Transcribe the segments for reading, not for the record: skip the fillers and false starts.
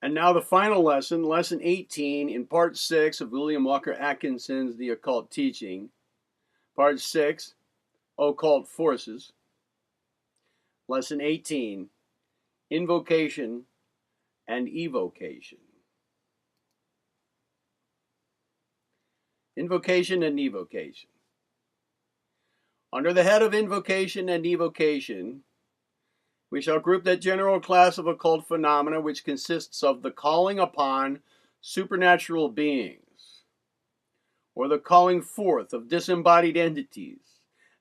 And now the final lesson, lesson 18 in part 6 of William Walker Atkinson's The Occult Teaching. Part 6, Occult Forces. Lesson 18, Invocation and Evocation. Invocation and Evocation. Under the head of Invocation and Evocation, we shall group that general class of occult phenomena which consists of the calling upon supernatural beings, or the calling forth of disembodied entities,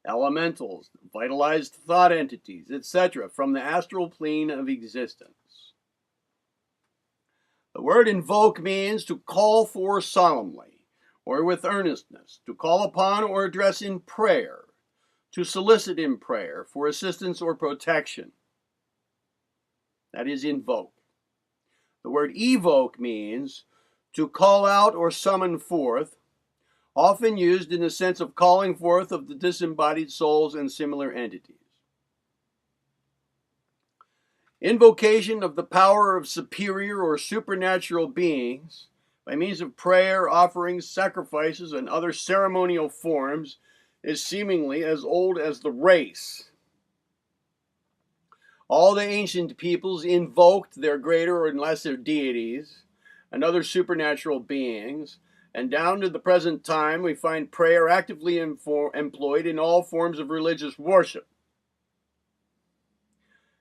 elementals, vitalized thought entities, etc., from the astral plane of existence. The word invoke means to call for solemnly, or with earnestness, to call upon or address in prayer, to solicit in prayer for assistance or protection. That is invoke. The word evoke means to call out or summon forth, often used in the sense of calling forth of the disembodied souls and similar entities. Invocation of the power of superior or supernatural beings by means of prayer, offerings, sacrifices, and other ceremonial forms is seemingly as old as the race. All the ancient peoples invoked their greater or lesser deities and other supernatural beings, and down to the present time we find prayer actively employed in all forms of religious worship.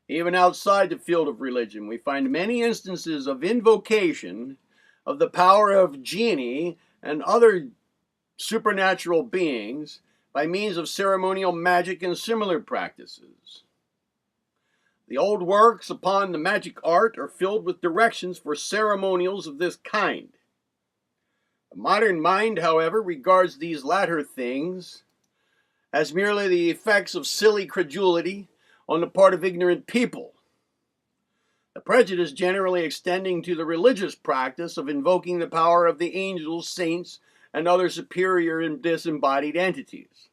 Even outside the field of religion, we find many instances of invocation of the power of genii and other supernatural beings by means of ceremonial magic and similar practices. The old works upon the magic art are filled with directions for ceremonials of this kind. The modern mind, however, regards these latter things as merely the effects of silly credulity on the part of ignorant people, the prejudice generally extending to the religious practice of invoking the power of the angels, saints, and other superior and disembodied entities.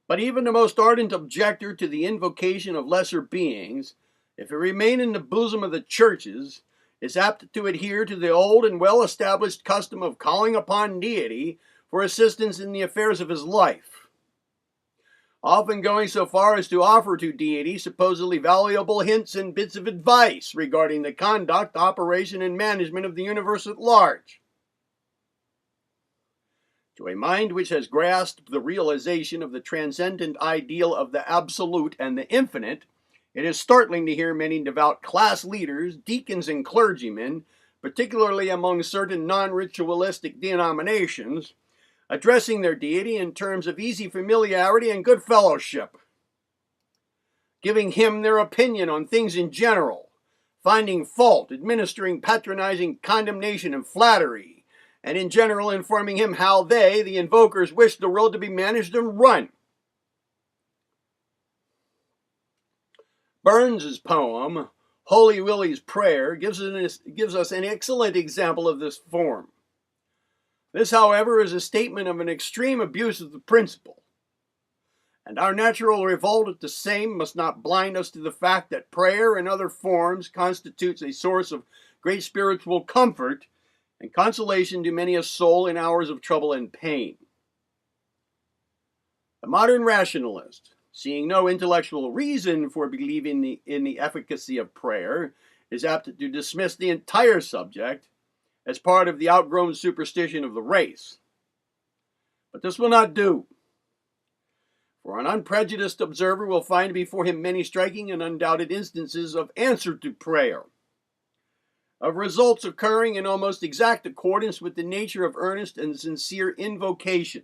But even the most ardent objector to the invocation of lesser beings, if it remain in the bosom of the churches, is apt to adhere to the old and well-established custom of calling upon deity for assistance in the affairs of his life, often going so far as to offer to deity supposedly valuable hints and bits of advice regarding the conduct, operation, and management of the universe at large. To a mind which has grasped the realization of the transcendent ideal of the absolute and the infinite, it is startling to hear many devout class leaders, deacons, and clergymen, particularly among certain non-ritualistic denominations, addressing their deity in terms of easy familiarity and good fellowship, giving him their opinion on things in general, finding fault, administering patronizing condemnation and flattery, and in general informing him how they, the invokers, wish the world to be managed and run. Burns's poem, Holy Willie's Prayer, gives us an excellent example of this form. This, however, is a statement of an extreme abuse of the principle, and our natural revolt at the same must not blind us to the fact that prayer in other forms constitutes a source of great spiritual comfort and consolation to many a soul in hours of trouble and pain. The modern rationalist, seeing no intellectual reason for believing in the efficacy of prayer, is apt to dismiss the entire subject as part of the outgrown superstition of the race. But this will not do, for an unprejudiced observer will find before him many striking and undoubted instances of answer to prayer, of results occurring in almost exact accordance with the nature of earnest and sincere invocation.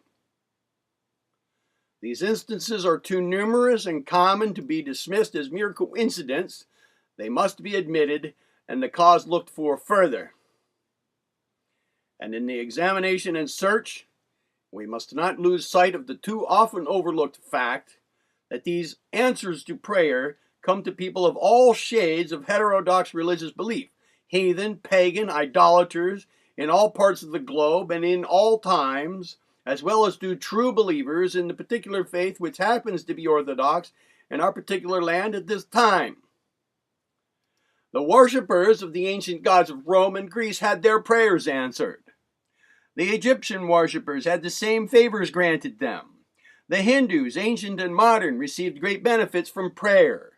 These instances are too numerous and common to be dismissed as mere coincidence. They must be admitted and the cause looked for further. And in the examination and search, we must not lose sight of the too often overlooked fact that these answers to prayer come to people of all shades of heterodox religious belief, heathen, pagan, idolaters, in all parts of the globe and in all times, as well as to true believers in the particular faith which happens to be orthodox in our particular land at this time. The worshippers of the ancient gods of Rome and Greece had their prayers answered. The Egyptian worshippers had the same favors granted them. The Hindus, ancient and modern, received great benefits from prayer.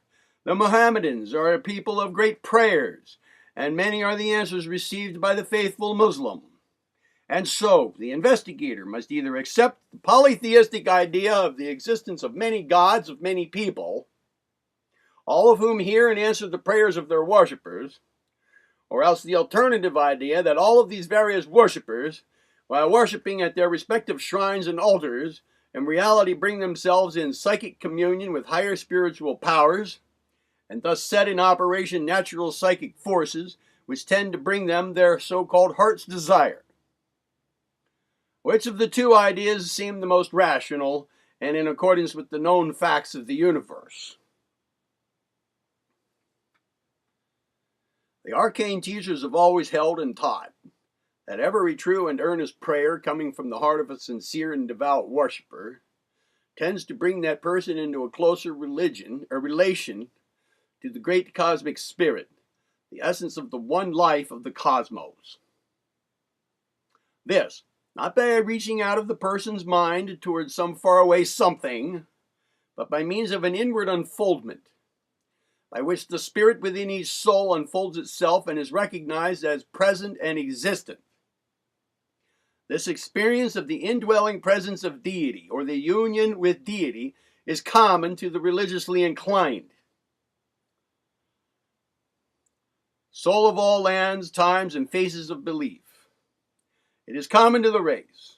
The Mohammedans are a people of great prayers, and many are the answers received by the faithful Muslim. And so, the investigator must either accept the polytheistic idea of the existence of many gods of many people, all of whom hear and answer the prayers of their worshippers, or else the alternative idea that all of these various worshippers, while worshipping at their respective shrines and altars, in reality bring themselves in psychic communion with higher spiritual powers, and thus set in operation natural psychic forces which tend to bring them their so-called heart's desire. Which of the two ideas seem the most rational and in accordance with the known facts of the universe? The arcane teachers have always held and taught that every true and earnest prayer coming from the heart of a sincere and devout worshipper tends to bring that person into a closer relation to the great cosmic spirit, the essence of the one life of the cosmos. This, not by reaching out of the person's mind towards some faraway something, but by means of an inward unfoldment, by which the spirit within each soul unfolds itself and is recognized as present and existent. This experience of the indwelling presence of deity, or the union with deity, is common to the religiously inclined. Soul of all lands, times, and phases of belief. It is common to the race.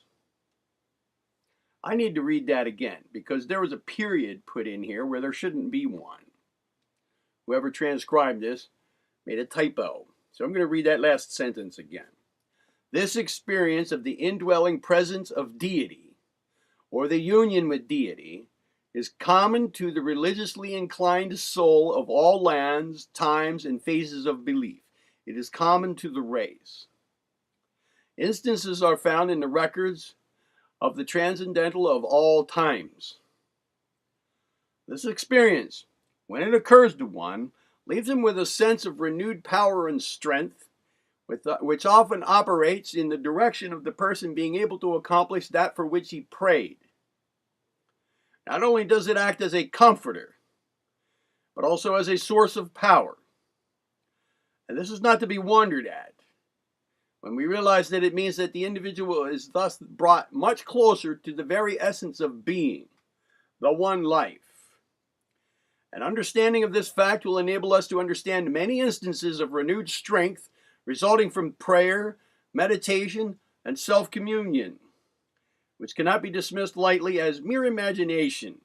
I need to read that again, because there was a period put in here where there shouldn't be one. Whoever transcribed this made a typo. So I'm going to read that last sentence again. This experience of the indwelling presence of deity, or the union with deity, is common to the religiously inclined soul of all lands, times, and phases of belief. It is common to the race. Instances are found in the records of the transcendental of all times. This experience, when it occurs to one, leaves him with a sense of renewed power and strength, which often operates in the direction of the person being able to accomplish that for which he prayed. Not only does it act as a comforter, but also as a source of power. And this is not to be wondered at, when we realize that it means that the individual is thus brought much closer to the very essence of being, the one life. An understanding of this fact will enable us to understand many instances of renewed strength resulting from prayer, meditation, and self-communion, which cannot be dismissed lightly as mere imagination.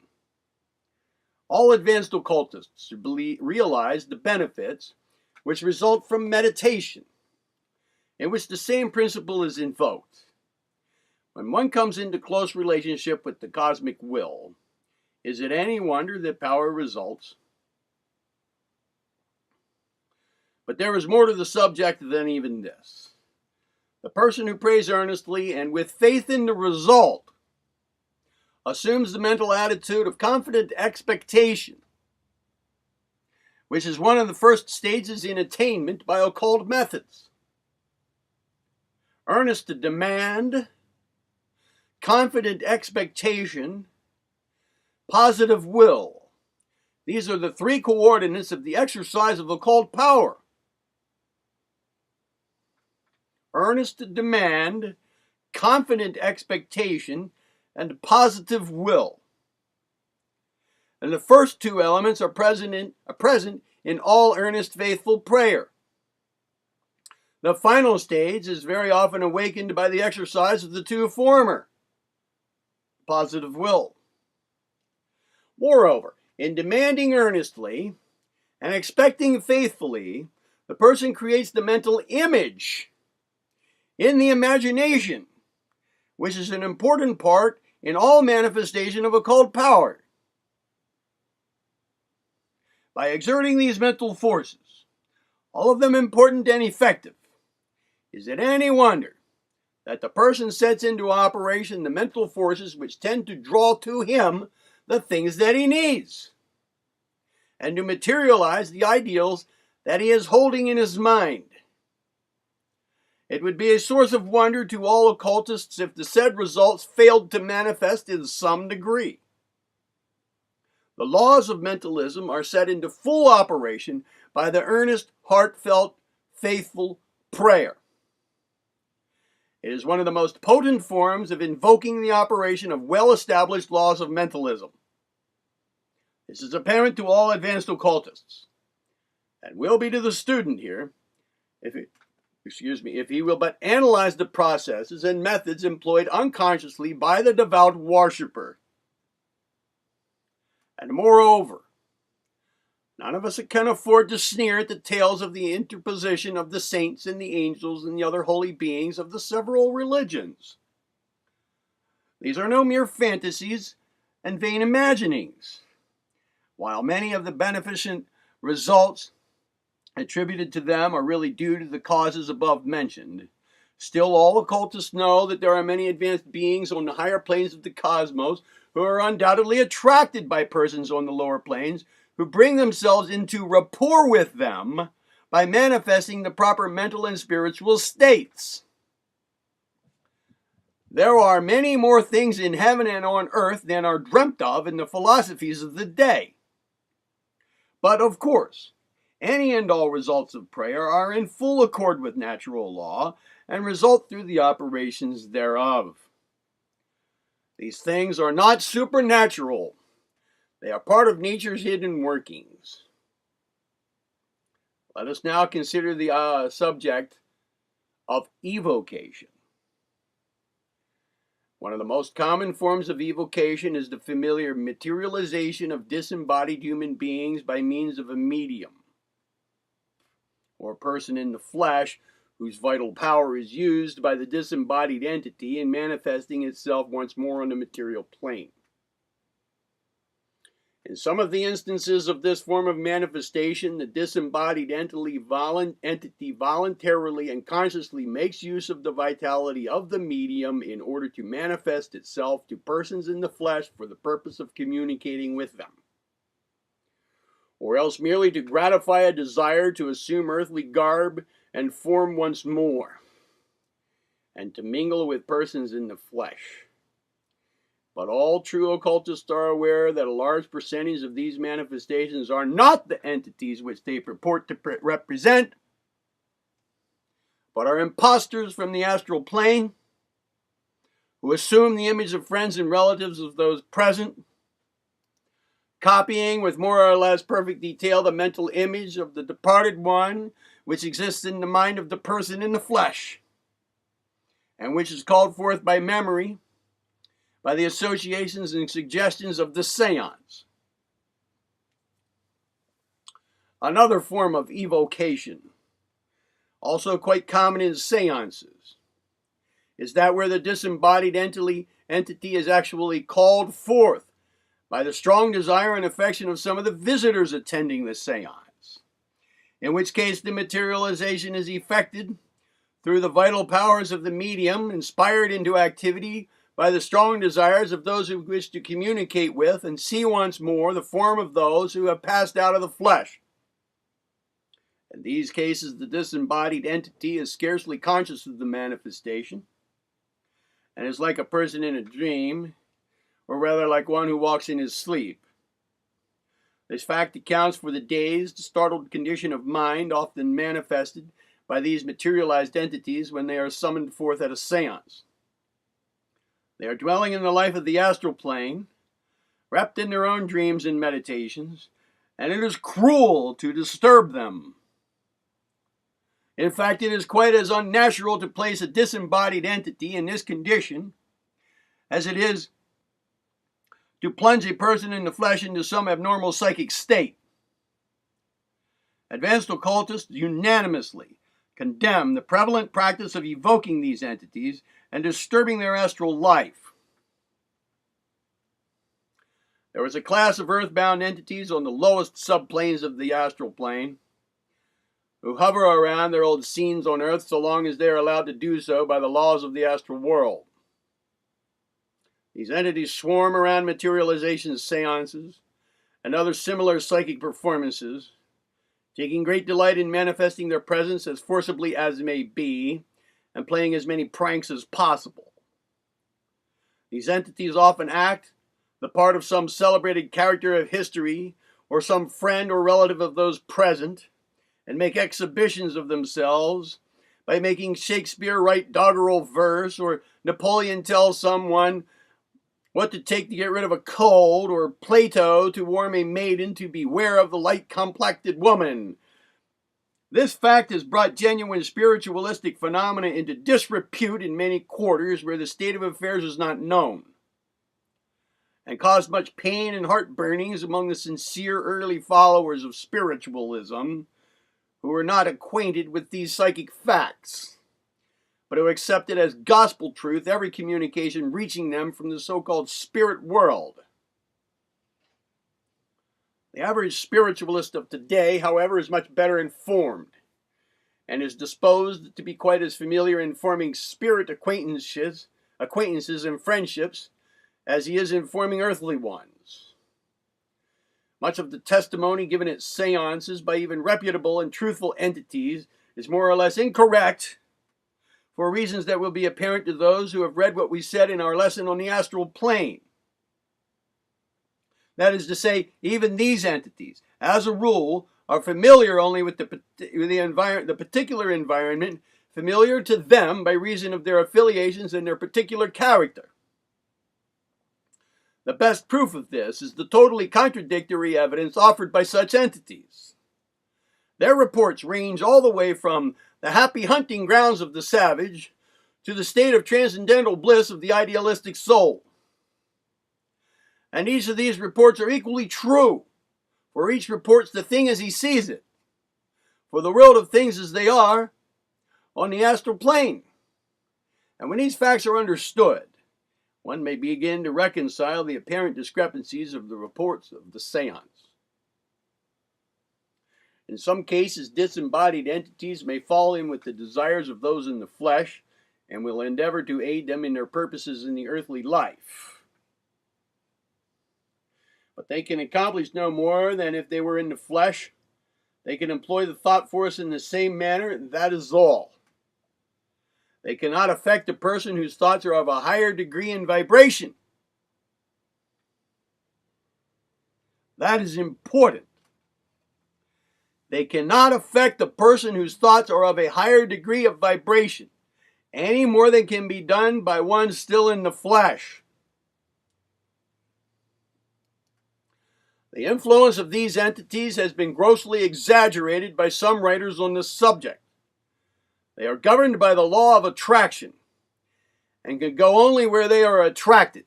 All advanced occultists realize the benefits which result from meditation, in which the same principle is invoked. When one comes into close relationship with the cosmic will, is it any wonder that power results? But there is more to the subject than even this. The person who prays earnestly and with faith in the result assumes the mental attitude of confident expectation, which is one of the first stages in attainment by occult methods. Earnest demand, confident expectation, positive will. These are the three coordinates of the exercise of occult power. Earnest demand, confident expectation, and positive will. And the first two elements are present in all earnest, faithful prayer. The final stage is very often awakened by the exercise of the two former, positive will. Moreover, in demanding earnestly and expecting faithfully, the person creates the mental image in the imagination, which is an important part in all manifestation of occult power. By exerting these mental forces, all of them important and effective, is it any wonder that the person sets into operation the mental forces which tend to draw to him the things that he needs, and to materialize the ideals that he is holding in his mind. It would be a source of wonder to all occultists if the said results failed to manifest in some degree. The laws of mentalism are set into full operation by the earnest, heartfelt, faithful prayer. It is one of the most potent forms of invoking the operation of well-established laws of mentalism. This is apparent to all advanced occultists, and will be to the student here, if he will but analyze the processes and methods employed unconsciously by the devout worshipper. And moreover, none of us can afford to sneer at the tales of the interposition of the saints and the angels and the other holy beings of the several religions. These are no mere fantasies and vain imaginings. While many of the beneficent results attributed to them are really due to the causes above mentioned, still all occultists know that there are many advanced beings on the higher planes of the cosmos who are undoubtedly attracted by persons on the lower planes who bring themselves into rapport with them by manifesting the proper mental and spiritual states. There are many more things in heaven and on earth than are dreamt of in the philosophies of the day. But of course, any and all results of prayer are in full accord with natural law and result through the operations thereof. These things are not supernatural. They are part of nature's hidden workings. Let us now consider the subject of evocation. One of the most common forms of evocation is the familiar materialization of disembodied human beings by means of a medium, or person in the flesh, whose vital power is used by the disembodied entity in manifesting itself once more on the material plane. In some of the instances of this form of manifestation, the disembodied entity voluntarily and consciously makes use of the vitality of the medium in order to manifest itself to persons in the flesh for the purpose of communicating with them, or else merely to gratify a desire to assume earthly garb and form once more, and to mingle with persons in the flesh. But all true occultists are aware that a large percentage of these manifestations are not the entities which they purport to represent, but are impostors from the astral plane, who assume the image of friends and relatives of those present, copying with more or less perfect detail the mental image of the departed one which exists in the mind of the person in the flesh, and which is called forth by memory, by the associations and suggestions of the seance. Another form of evocation, also quite common in seances, is that where the disembodied entity is actually called forth by the strong desire and affection of some of the visitors attending the seance, in which case the materialization is effected through the vital powers of the medium, inspired into activity by the strong desires of those who wish to communicate with and see once more the form of those who have passed out of the flesh. In these cases, the disembodied entity is scarcely conscious of the manifestation, and is like a person in a dream, or rather like one who walks in his sleep. This fact accounts for the dazed, startled condition of mind often manifested by these materialized entities when they are summoned forth at a seance. They are dwelling in the life of the astral plane, wrapped in their own dreams and meditations, and it is cruel to disturb them. In fact, it is quite as unnatural to place a disembodied entity in this condition as it is to plunge a person in the flesh into some abnormal psychic state. Advanced occultists unanimously condemn the prevalent practice of evoking these entities and disturbing their astral life. There is a class of earthbound entities on the lowest subplanes of the astral plane who hover around their old scenes on earth so long as they are allowed to do so by the laws of the astral world. These entities swarm around materialization seances and other similar psychic performances, taking great delight in manifesting their presence as forcibly as may be, and playing as many pranks as possible. These entities often act the part of some celebrated character of history, or some friend or relative of those present, and make exhibitions of themselves by making Shakespeare write doggerel verse, or Napoleon tell someone what to take to get rid of a cold, or Plato to warn a maiden to beware of the light-complected woman. This fact has brought genuine spiritualistic phenomena into disrepute in many quarters where the state of affairs is not known, and caused much pain and heartburnings among the sincere early followers of spiritualism, who are not acquainted with these psychic facts, but who accepted as gospel truth every communication reaching them from the so-called spirit world. The average spiritualist of today, however, is much better informed and is disposed to be quite as familiar in forming spirit acquaintances and friendships as he is in forming earthly ones. Much of the testimony given at seances by even reputable and truthful entities is more or less incorrect, for reasons that will be apparent to those who have read what we said in our lesson on the astral plane. That is to say, even these entities, as a rule, are familiar only with the particular environment familiar to them by reason of their affiliations and their particular character. The best proof of this is the totally contradictory evidence offered by such entities. Their reports range all the way from the happy hunting grounds of the savage to the state of transcendental bliss of the idealistic soul. And each of these reports are equally true, for each reports the thing as he sees it, for the world of things as they are on the astral plane. And when these facts are understood, one may begin to reconcile the apparent discrepancies of the reports of the seance. In some cases, disembodied entities may fall in with the desires of those in the flesh and will endeavor to aid them in their purposes in the earthly life. But they can accomplish no more than if they were in the flesh. They can employ the thought force in the same manner, and that is all. They cannot affect a person whose thoughts are of a higher degree in vibration. That is important. They cannot affect a person whose thoughts are of a higher degree of vibration, any more than can be done by one still in the flesh. The influence of these entities has been grossly exaggerated by some writers on this subject. They are governed by the law of attraction and can go only where they are attracted.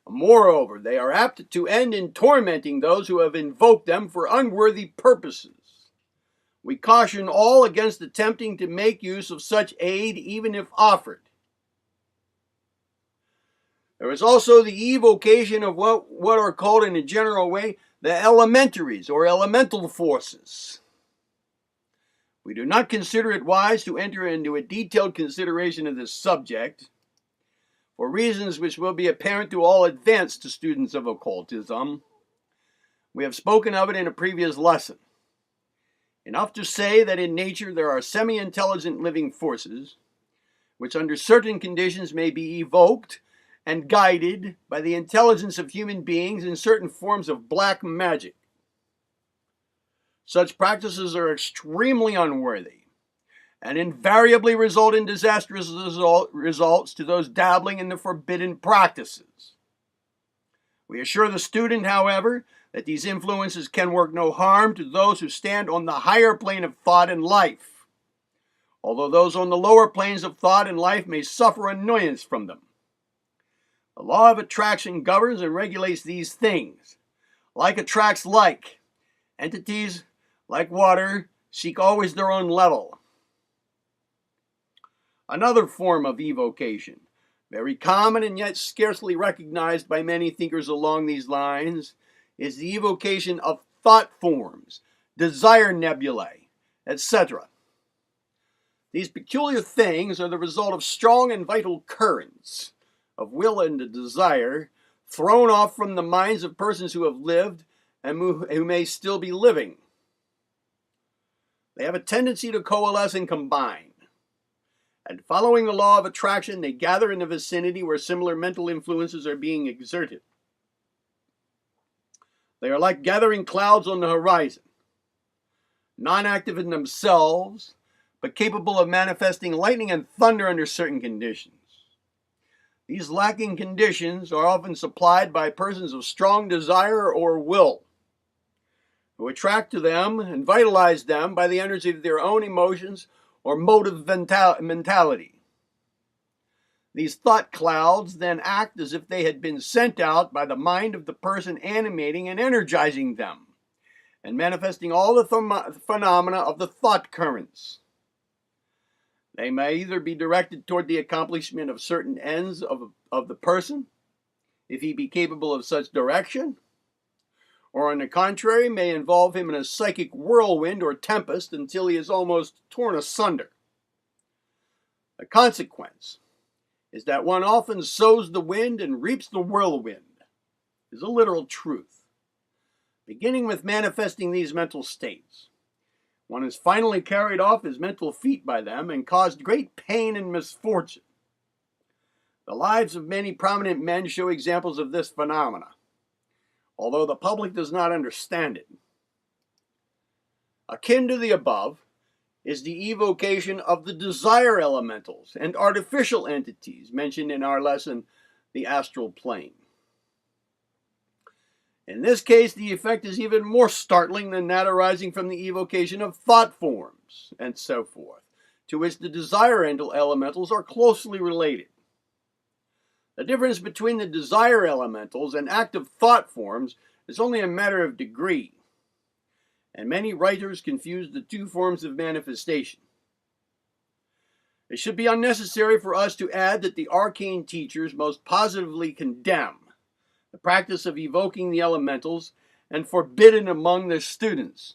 Moreover, they are apt to end in tormenting those who have invoked them for unworthy purposes. We caution all against attempting to make use of such aid, even if offered. There is also the evocation of what are called in a general way the elementaries or elemental forces. We do not consider it wise to enter into a detailed consideration of this subject for reasons which will be apparent to all advanced students of occultism. We have spoken of it in a previous lesson. Enough to say that in nature there are semi-intelligent living forces which under certain conditions may be evoked and guided by the intelligence of human beings in certain forms of black magic. Such practices are extremely unworthy and invariably result in disastrous results to those dabbling in the forbidden practices. We assure the student, however, that these influences can work no harm to those who stand on the higher plane of thought and life, although those on the lower planes of thought and life may suffer annoyance from them. The law of attraction governs and regulates these things. Like attracts like. Entities, like water, seek always their own level. Another form of evocation, very common and yet scarcely recognized by many thinkers along these lines, is the evocation of thought forms, desire nebulae, etc. These peculiar things are the result of strong and vital currents of will and desire thrown off from the minds of persons who have lived and who may still be living. They have a tendency to coalesce and combine. And following the law of attraction, they gather in the vicinity where similar mental influences are being exerted. They are like gathering clouds on the horizon, non-active in themselves, but capable of manifesting lightning and thunder under certain conditions. These lacking conditions are often supplied by persons of strong desire or will, who attract to them and vitalize them by the energy of their own emotions or motive mentality. These thought clouds then act as if they had been sent out by the mind of the person animating and energizing them, and manifesting all the phenomena of the thought currents. They may either be directed toward the accomplishment of certain ends of the person, if he be capable of such direction, or on the contrary, may involve him in a psychic whirlwind or tempest until he is almost torn asunder. The consequence is that one often sows the wind and reaps the whirlwind, is a literal truth. Beginning with manifesting these mental states, one is finally carried off his mental feet by them and caused great pain and misfortune. The lives of many prominent men show examples of this phenomena, although the public does not understand it. Akin to the above is the evocation of the desire elementals and artificial entities mentioned in our lesson, The Astral Plane. In this case, the effect is even more startling than that arising from the evocation of thought forms, and so forth, to which the desire elementals are closely related. The difference between the desire elementals and active thought forms is only a matter of degree, and many writers confuse the two forms of manifestation. It should be unnecessary for us to add that the arcane teachers most positively condemn the practice of evoking the elementals and forbid it among their students.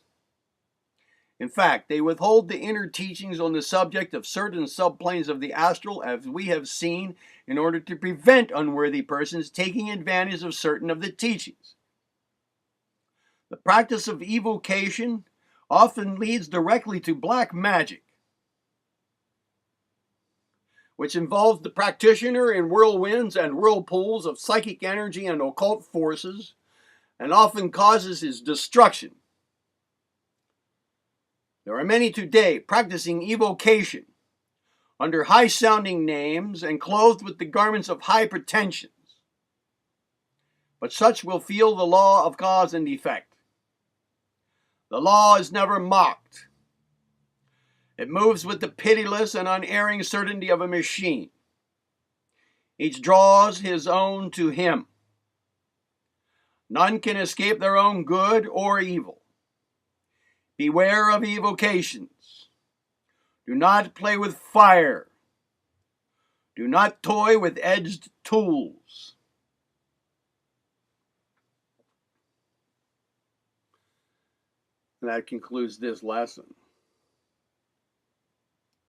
In fact, they withhold the inner teachings on the subject of certain subplanes of the astral, as we have seen, in order to prevent unworthy persons taking advantage of certain of the teachings. The practice of evocation often leads directly to black magic, which involves the practitioner in whirlwinds and whirlpools of psychic energy and occult forces, and often causes his destruction. There are many today practicing evocation under high-sounding names and clothed with the garments of high pretensions, but such will feel the law of cause and effect. The law is never mocked. It moves with the pitiless and unerring certainty of a machine. Each draws his own to him. None can escape their own good or evil. Beware of evocations. Do not play with fire. Do not toy with edged tools. And that concludes this lesson.